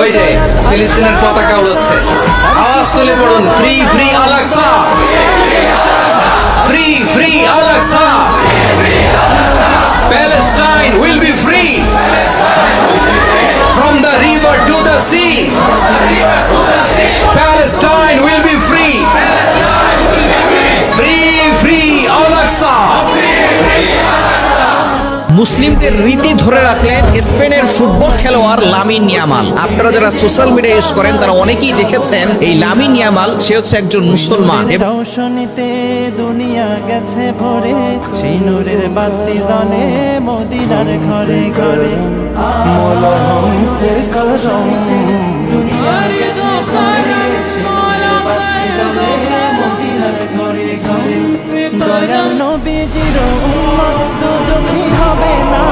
ওই যে ফিলিস্তিনের পতাকা উড়াচ্ছে, আওয়াজ তুলে পড়ুন, free free Al Aqsa, free free Al Aqsa, Palestine will be free from the river to the sea, Palestine will be free, free free al আকসা। মুসলিমদের রীতি ধরে রাখলেন স্পেনের ফুটবল খেলোয়াড় লামিন ইয়ামাল। আপনারা যারা সোশ্যাল মিডিয়া ইউজ করেন তারা অনেকেই দেখেছেন এই লামিন ইয়ামাল, সে হচ্ছে একজন মুসলমান। রৌশনীতে দুনিয়া গেছে ভরে, সেই নূরের বাতি জ্বলে মদিনার ঘরে ঘরে। মোলাহমের কলম দুনিয়া গেছে ভরে, সেই নূরের বাতি জ্বলে মদিনার ঘরে ঘরে। দয়াল নবীজির উম্মত দুজখী হবে না।